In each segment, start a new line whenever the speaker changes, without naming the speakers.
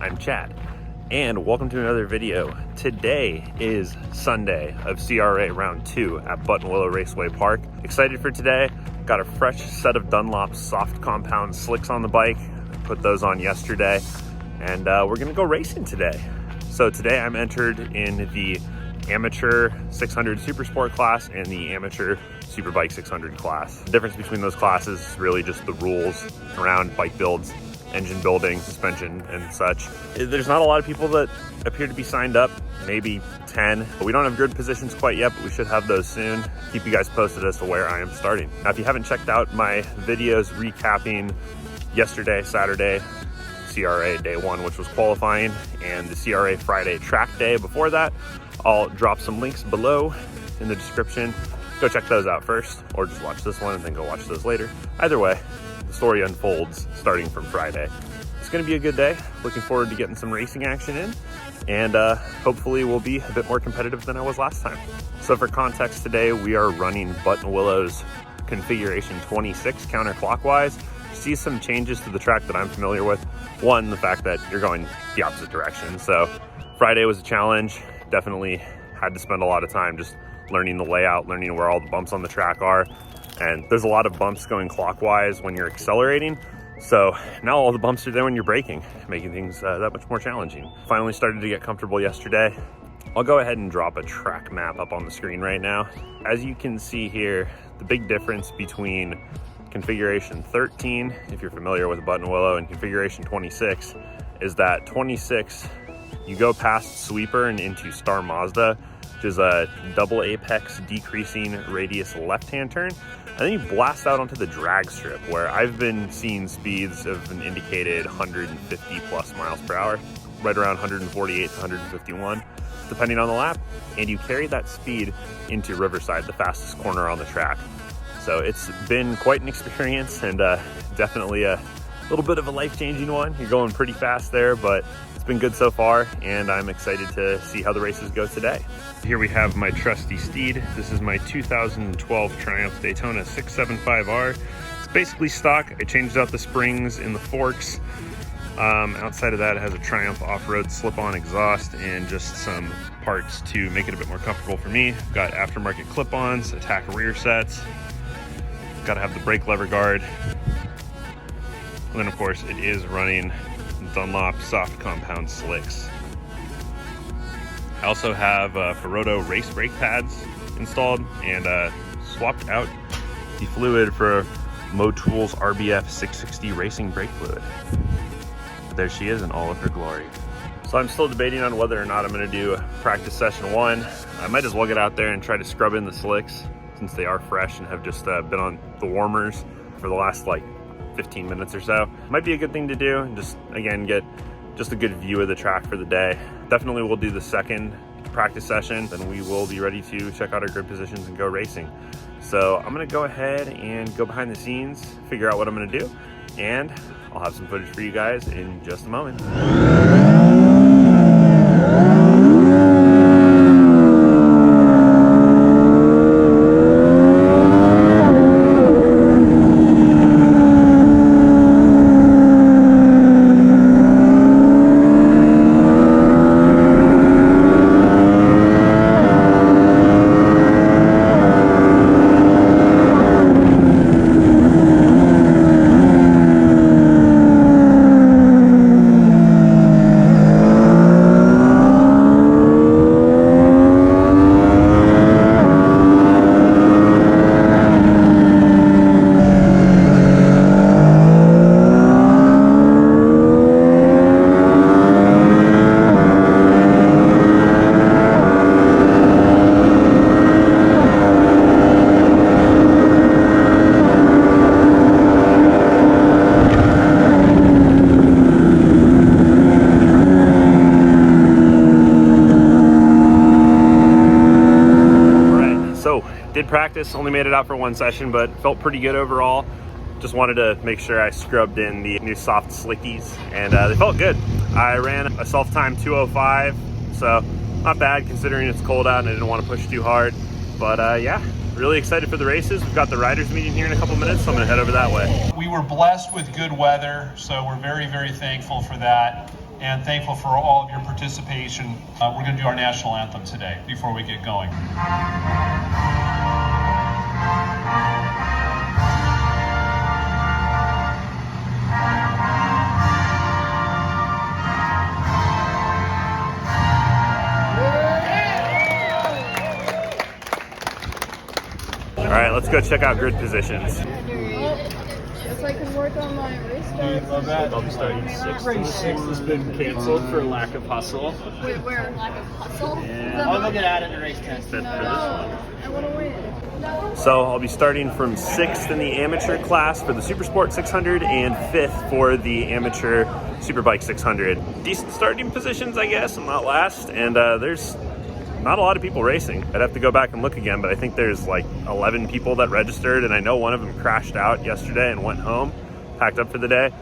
I'm Chad, and welcome to another video. Today is Sunday of CRA round 2 at Buttonwillow Raceway Park. Excited for today. Got a fresh set of Dunlop soft compound slicks on the bike. Put those on yesterday, and we're gonna go racing today. So today I'm entered in the amateur 600 super sport class and the amateur superbike 600 class. The difference between those classes is really just the rules around bike builds, engine building, suspension, and such. There's not a lot of people that appear to be signed up, maybe 10. We don't have grid positions quite yet, but we should have those soon. Keep you guys posted as to where I am starting. Now, if you haven't checked out my videos recapping yesterday, Saturday, CRA day 1, which was qualifying, and the CRA Friday track day before that, I'll drop some links below in the description. Go check those out first, or just watch this one and then go watch those later. Either way, the story unfolds starting from Friday. It's gonna be a good day. Looking forward to getting some racing action in, and hopefully we'll be a bit more competitive than I was last time. So for context today, we are running Buttonwillow's configuration 26 counterclockwise. See some changes to the track that I'm familiar with. One, the fact that you're going the opposite direction. So Friday was a challenge. Definitely had to spend a lot of time just learning the layout, learning where all the bumps on the track are. And there's a lot of bumps going clockwise when you're accelerating. So now all the bumps are there when you're braking, making things that much more challenging. Finally started to get comfortable yesterday. I'll go ahead and drop a track map up on the screen right now. As you can see here, the big difference between configuration 13, if you're familiar with Buttonwillow, and configuration 26 is that 26, you go past Sweeper and into Star Mazda, which is a double apex decreasing radius left-hand turn. And then you blast out onto the drag strip, where I've been seeing speeds of an indicated 150 plus miles per hour, right around 148 to 151, depending on the lap. And you carry that speed into Riverside, the fastest corner on the track. So it's been quite an experience, and definitely a little bit of a life-changing one. You're going pretty fast there, but it's been good so far, and I'm excited to see how the races go today. Here we have my trusty steed. This is my 2012 Triumph Daytona 675R. It's basically stock. I changed out the springs in the forks. Outside of that, it has a Triumph off-road slip-on exhaust and just some parts to make it a bit more comfortable for me. Got aftermarket clip-ons, attack rear sets. Got to have the brake lever guard. And then of course it is running Dunlop soft compound slicks. I also have Ferodo race brake pads installed, and swapped out the fluid for Motool's RBF 660 racing brake fluid. But there she is in all of her glory. So I'm still debating on whether or not I'm going to do practice session 1. I might as well get out there and try to scrub in the slicks, since they are fresh and have just been on the warmers for the last like 15 minutes or so. Might be a good thing to do, and just again get just a good view of the track for the day. Definitely we'll do the second practice session, then we will be ready to check out our grid positions and go racing. So I'm gonna go ahead and go behind the scenes, figure out what I'm gonna do, and I'll have some footage for you guys in just a moment. Did practice, only made it out for one session, but felt pretty good overall. Just wanted to make sure I scrubbed in the new soft slickies, and they felt good. I ran a self-time 2:05, so not bad considering it's cold out and I didn't want to push too hard. But yeah, really excited for the races. We've got the riders meeting here in a couple minutes, so I'm gonna head over that way.
We were blessed with good weather, so we're very, very thankful for that. and thankful for all of your participation. We're going to do our national anthem today before we get going.
All right, let's go check out grid positions.
So I can work on my race start.
Love that. I'll be starting 6th. Race 6 has been canceled for lack of hustle.
Wait, where? Lack of hustle?
Yeah.
I'll
look at in the race 10.
No, I want to win.
So I'll be starting from 6th in the amateur class for the Supersport 600 and 5th for the amateur Superbike 600. Decent starting positions, I guess. I'm not last, and there's not a lot of people racing. I'd have to go back and look again, but I think there's like 11 people that registered, and I know one of them crashed out yesterday and went home, packed up for the day.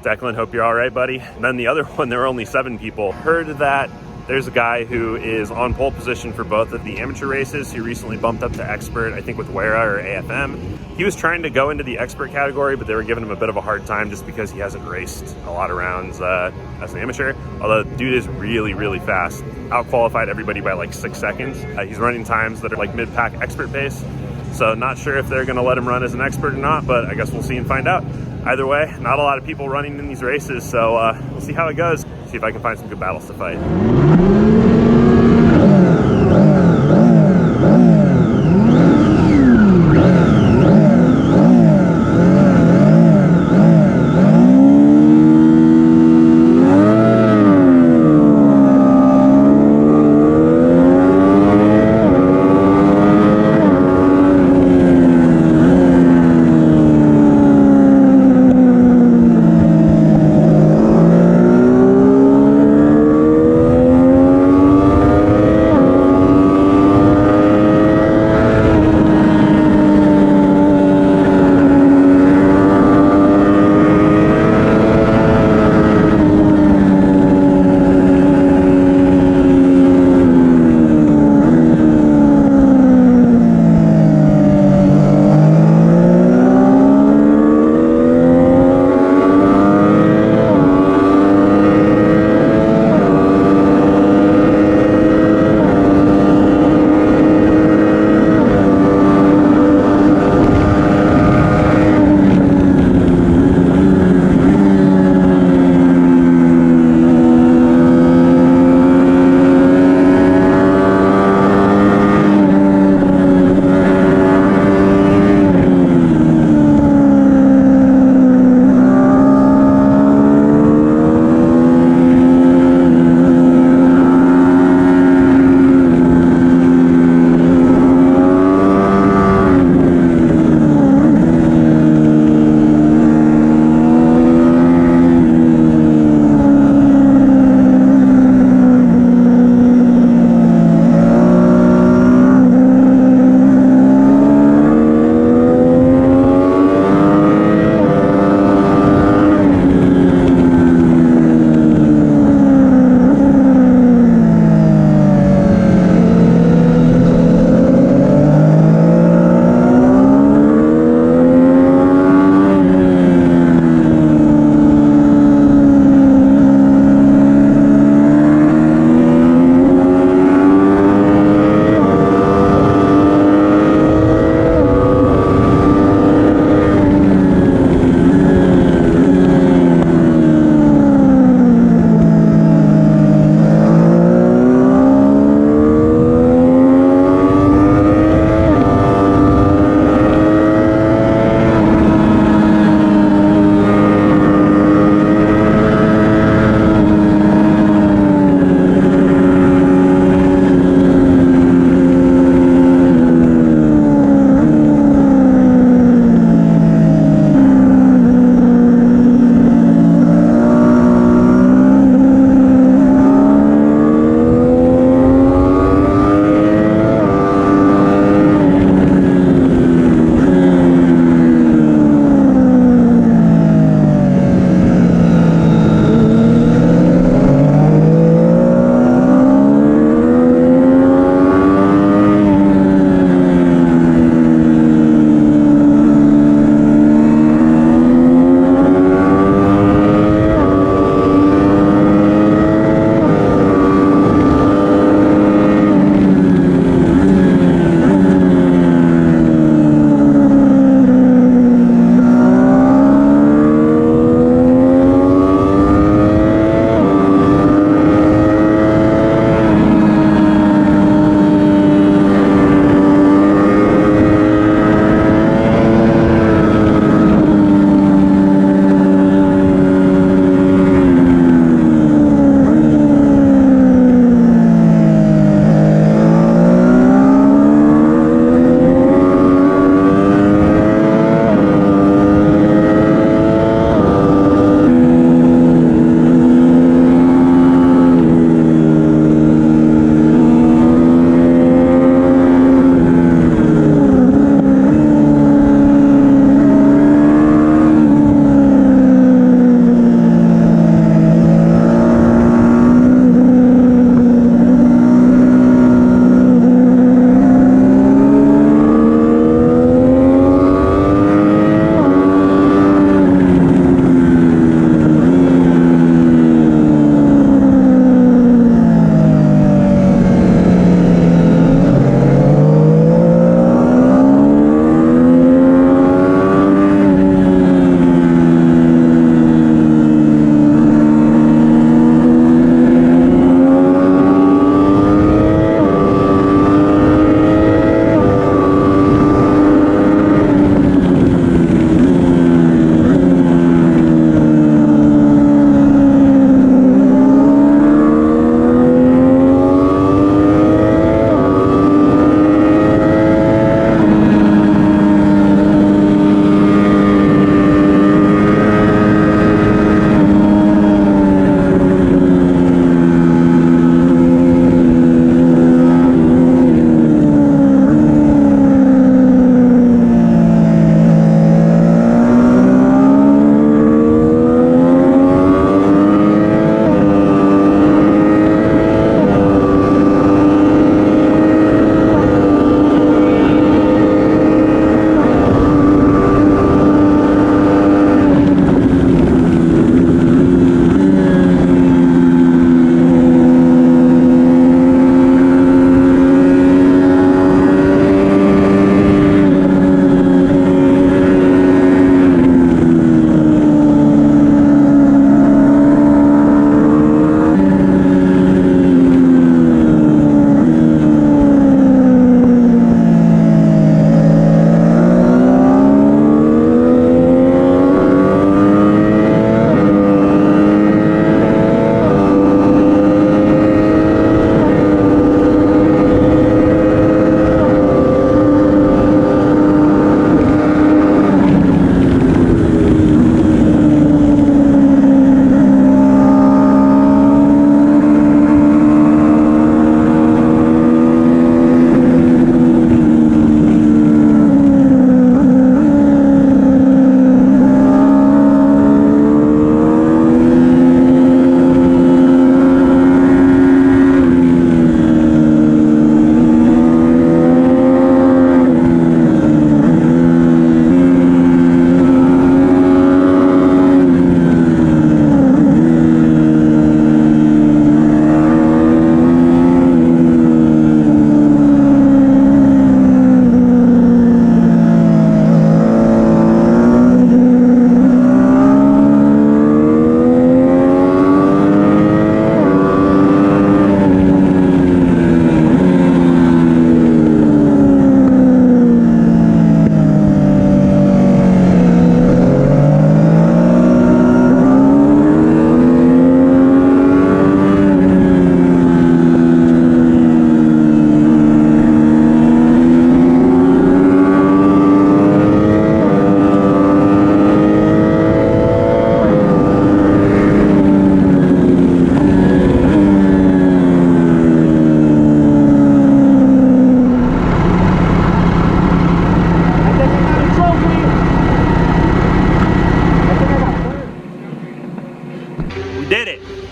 Declan, hope you're all right, buddy. And then the other one, there were only 7 people. Heard that there's a guy who is on pole position for both of the amateur races. He recently bumped up to expert, I think with WERA or AFM. He was trying to go into the expert category, but they were giving him a bit of a hard time just because he hasn't raced a lot of rounds as an amateur. Although the dude is really, really fast. Out-qualified everybody by like 6 seconds. He's running times that are like mid-pack expert pace. So not sure if they're gonna let him run as an expert or not, but I guess we'll see and find out. Either way, not a lot of people running in these races, so we'll see how it goes. See if I can find some good battles to fight.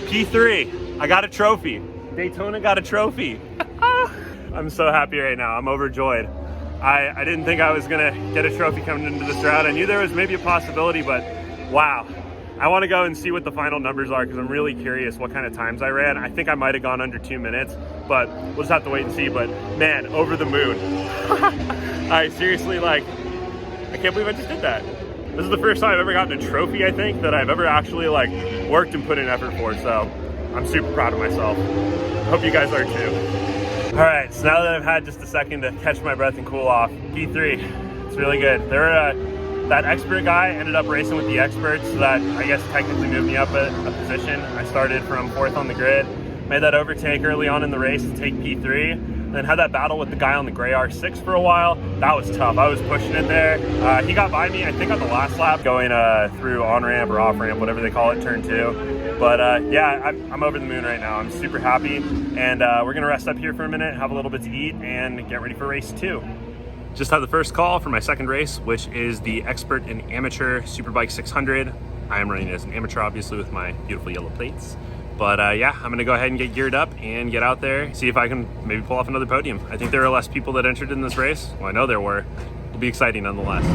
P3. I got a trophy. Daytona got a trophy. I'm so happy right now. I'm overjoyed. I didn't think I was gonna get a trophy coming into this round. I knew there was maybe a possibility, but wow. I want to go and see what the final numbers are because I'm really curious what kind of times I ran. I think I might have gone under 2 minutes, but we'll just have to wait and see. But man, over the moon. I seriously, like, I can't believe I just did that. This is the first time I've ever gotten a trophy, I think, that I've ever actually like worked and put in effort for. So I'm super proud of myself. Hope you guys are too. All right, so now that I've had just a second to catch my breath and cool off, P3, it's really good. There were that expert guy ended up racing with the experts, so that I guess technically moved me up a position. I started from 4th on the grid, made that overtake early on in the race to take P3, and then had that battle with the guy on the gray R6 for a while. That was tough. I was pushing it there. He got by me, I think, on the last lap, going through on-ramp or off-ramp, whatever they call it, turn 2. But yeah, I'm over the moon right now. I'm super happy, and we're gonna rest up here for a minute, have a little bit to eat, and get ready for race 2. Just had the first call for my second race, which is the expert and amateur Superbike 600. I am running as an amateur, obviously, with my beautiful yellow plates. But yeah, I'm gonna go ahead and get geared up and get out there, see if I can maybe pull off another podium. I think there are less people that entered in this race. Well, I know there were. It'll be exciting nonetheless.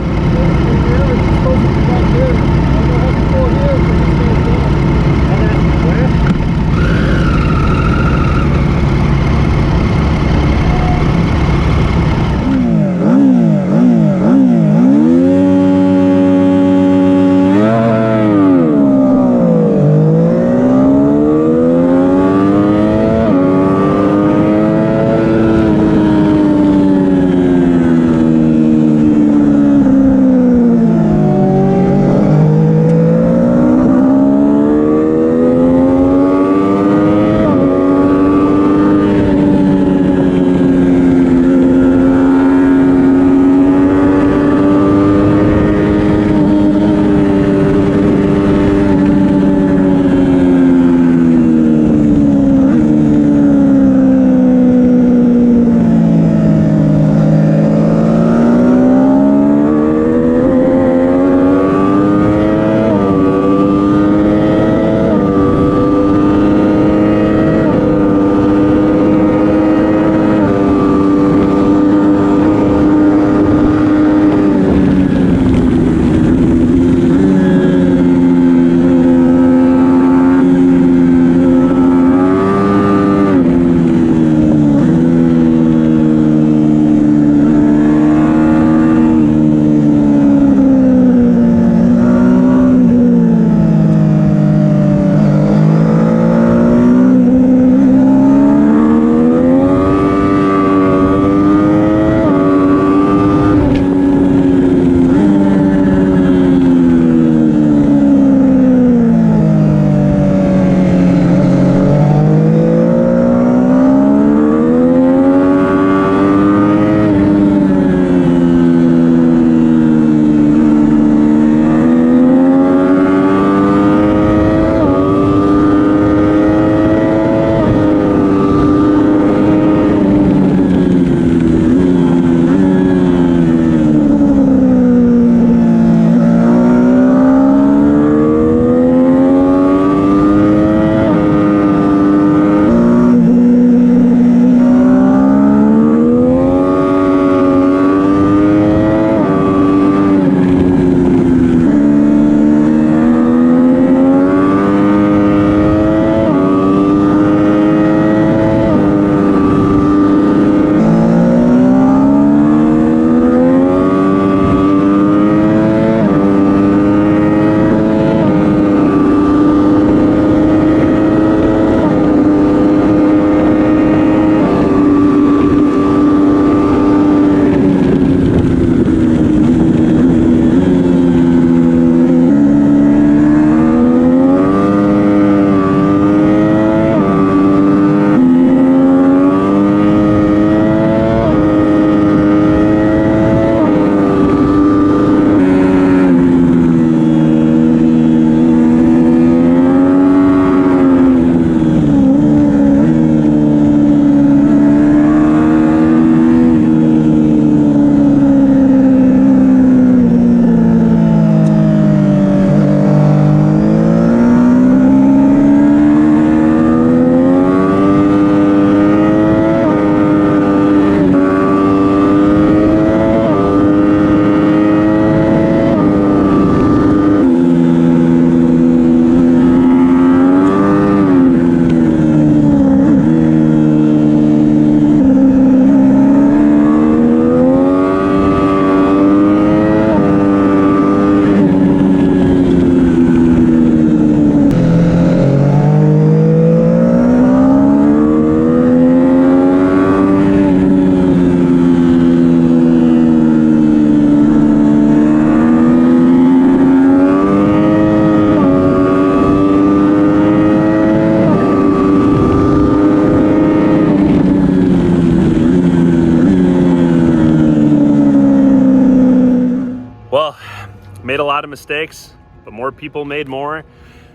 lot of mistakes, but more people made more,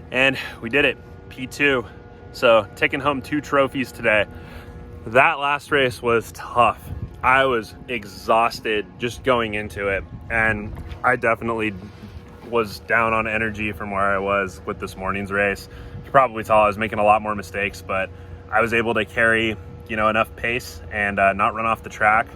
and we did it, P2. So taking home 2 trophies today. That last race was tough. I was exhausted just going into it, and I definitely was down on energy from where I was with this morning's race. You can probably tell I was making a lot more mistakes, but I was able to carry, enough pace and not run off the track,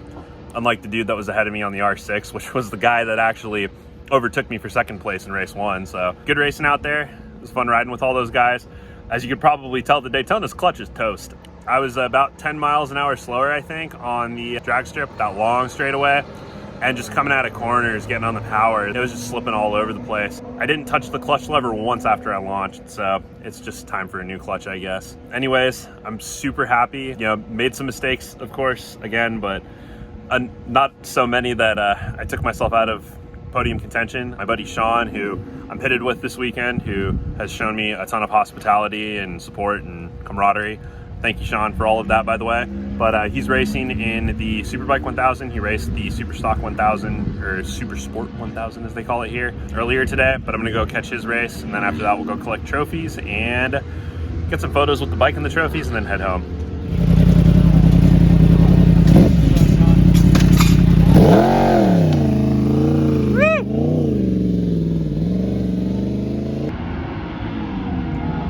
unlike the dude that was ahead of me on the R6, which was the guy that actually overtook me for second place in race 1. So good racing out there. It was fun riding with all those guys. As you could probably tell, the Daytona's clutch is toast. I was about 10 miles an hour slower, I think, on the drag strip, that long straightaway, and just coming out of corners, getting on the power, it was just slipping all over the place. I didn't touch the clutch lever once after I launched, so it's just time for a new clutch, I guess. Anyways, I'm super happy. Made some mistakes, of course, again, but not so many that I took myself out of podium contention. My buddy Sean, who I'm pitted with this weekend, who has shown me a ton of hospitality and support and camaraderie. Thank you, Sean, for all of that, by the way. But he's racing in the Superbike 1000. He raced the Super Stock 1000, or Super Sport 1000 as they call it here, earlier today. But I'm gonna go catch his race, and then after that we'll go collect trophies and get some photos with the bike and the trophies, and then head home.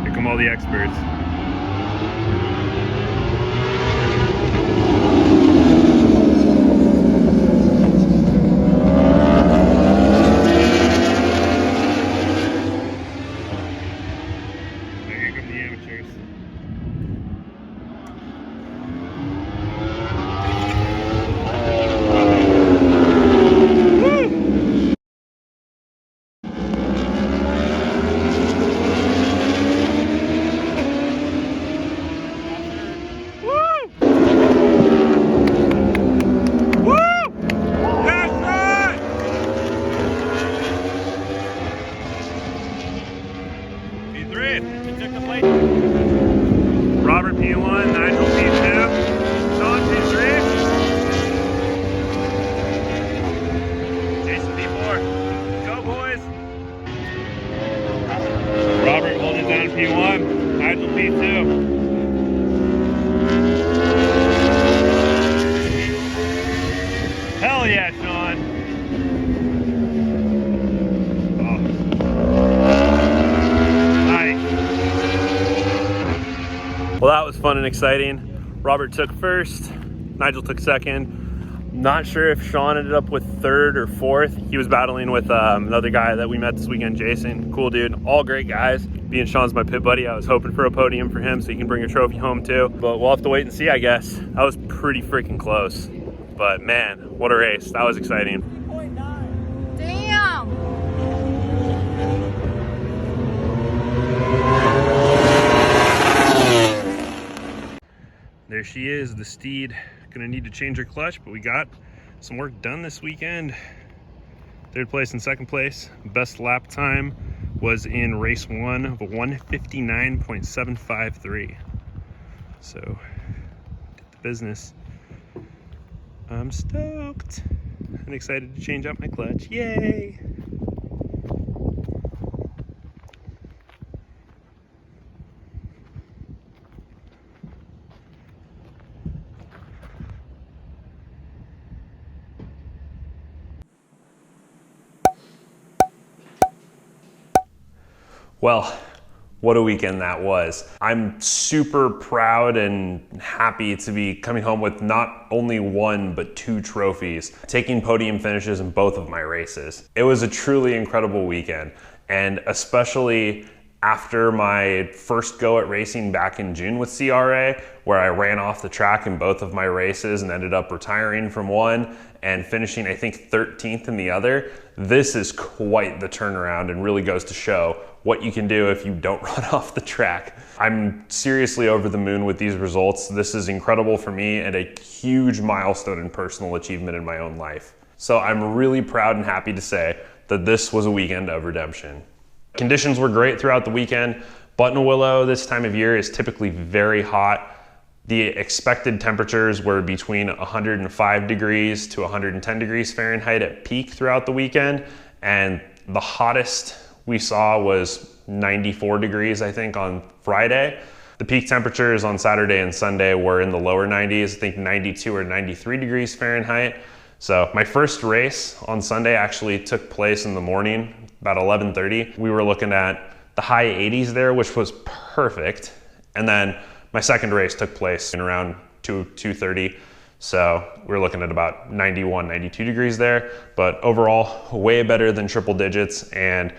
Here come all the experts. Robert P1, Nigel P2, Sean P3, Jason P4. Go, boys! Robert holding down P1, Nigel P2. Hell yeah, Sean! Well, that was fun and exciting. Robert took first, Nigel took second. Not sure if Sean ended up with third or fourth. He was battling with another guy that we met this weekend, Jason. Cool dude, all great guys. Being Sean's my pit buddy, I was hoping for a podium for him so he can bring a trophy home too. But we'll have to wait and see, I guess. That was pretty freaking close. But man, what a race. That was exciting.
Damn!
There she is, the steed. Gonna need to change her clutch, but we got some work done this weekend. Third place and second place. Best lap time was in race 1 of a 1:59.753. So, did the business. I'm stoked and excited to change out my clutch. Yay! Well, what a weekend that was. I'm super proud and happy to be coming home with not only 1, but 2 trophies, taking podium finishes in both of my races. It was a truly incredible weekend, and especially after my first go at racing back in June with CRA, where I ran off the track in both of my races and ended up retiring from one and finishing, I think, 13th in the other. This is quite the turnaround and really goes to show what you can do if you don't run off the track. I'm seriously over the moon with these results. This is incredible for me and a huge milestone and personal achievement in my own life. So I'm really proud and happy to say that this was a weekend of redemption. Conditions were great throughout the weekend. Buttonwillow this time of year is typically very hot. The expected temperatures were between 105 degrees to 110 degrees Fahrenheit at peak throughout the weekend, and The hottest we saw was 94 degrees, I think, on Friday. The peak temperatures on Saturday and Sunday were in the lower 90s, I think 92 or 93 degrees Fahrenheit. So my first race on Sunday actually took place in the morning, about 11:30. We were looking at the high 80s there, which was perfect. And then my second race took place in around 2:30. So we're looking at about 91, 92 degrees there, but overall way better than triple digits, and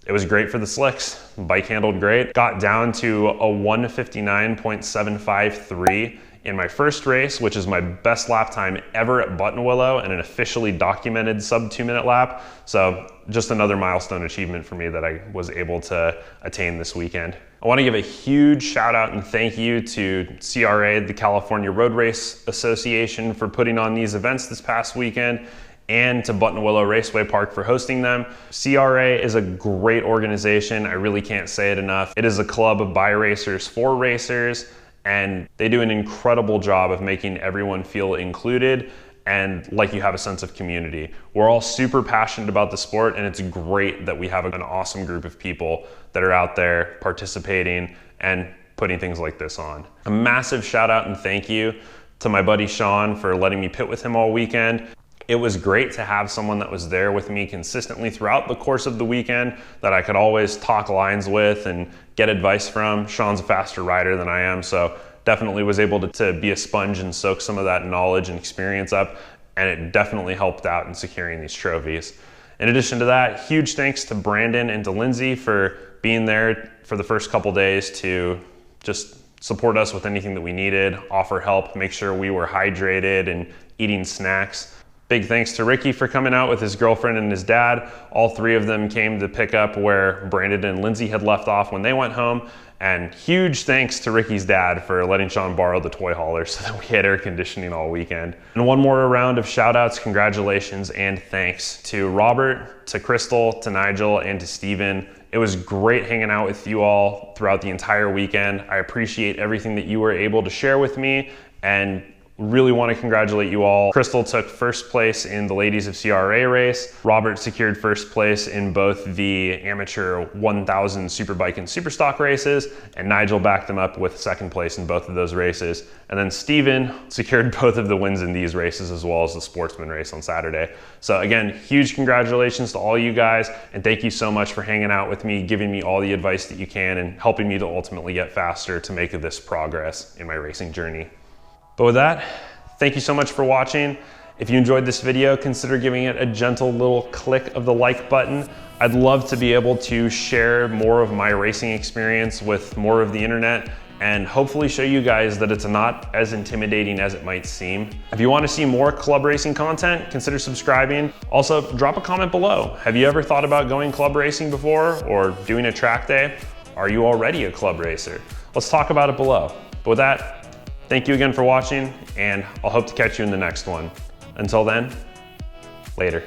it was great for the slicks. Bike handled great. Got down to a 1:59.753 in my first race, which is my best lap time ever at Buttonwillow and an officially documented sub 2-minute lap. So just another milestone achievement for me that I was able to attain this weekend. I want to give a huge shout out and thank you to CRA, the California Road Race Association, for putting on these events this past weekend, and to Buttonwillow Raceway Park for hosting them. CRA is a great organization. I really can't say it enough. It is a club by racers for racers, and they do an incredible job of making everyone feel included and like you have a sense of community. We're all super passionate about the sport, and it's great that we have an awesome group of people that are out there participating and putting things like this on. A massive shout out and thank you to my buddy Sean for letting me pit with him all weekend. It was great to have someone that was there with me consistently throughout the course of the weekend that I could always talk lines with and get advice from. Sean's a faster rider than I am, so definitely was able to be a sponge and soak some of that knowledge and experience up, and it definitely helped out in securing these trophies. In addition to that, huge thanks to Brandon and to Lindsay for being there for the first couple days to just support us with anything that we needed, offer help, make sure we were hydrated and eating snacks. Big thanks to Ricky for coming out with his girlfriend and his dad. All three of them came to pick up where Brandon and Lindsay had left off when they went home. And huge thanks to Ricky's dad for letting Sean borrow the toy hauler so that we had air conditioning all weekend. And one more round of shout outs, congratulations, and thanks to Robert, to Crystal, to Nigel, and to Steven. It was great hanging out with you all throughout the entire weekend. I appreciate everything that you were able to share with me, and really want to congratulate you all. Crystal took first place in the Ladies of CRA race. Robert secured first place in both the amateur 1000 Superbike and Superstock races, and Nigel backed them up with second place in both of those races. And then Steven secured both of the wins in these races as well as the Sportsman race on Saturday. So again, huge congratulations to all you guys, and thank you so much for hanging out with me, giving me all the advice that you can, and helping me to ultimately get faster to make this progress in my racing journey. But with that, thank you so much for watching. If you enjoyed this video, consider giving it a gentle little click of the like button. I'd love to be able to share more of my racing experience with more of the internet and hopefully show you guys that it's not as intimidating as it might seem. If you want to see more club racing content, consider subscribing. Also, drop a comment below. Have you ever thought about going club racing before or doing a track day? Are you already a club racer? Let's talk about it below. But with that, thank you again for watching, and I'll hope to catch you in the next one. Until then, later.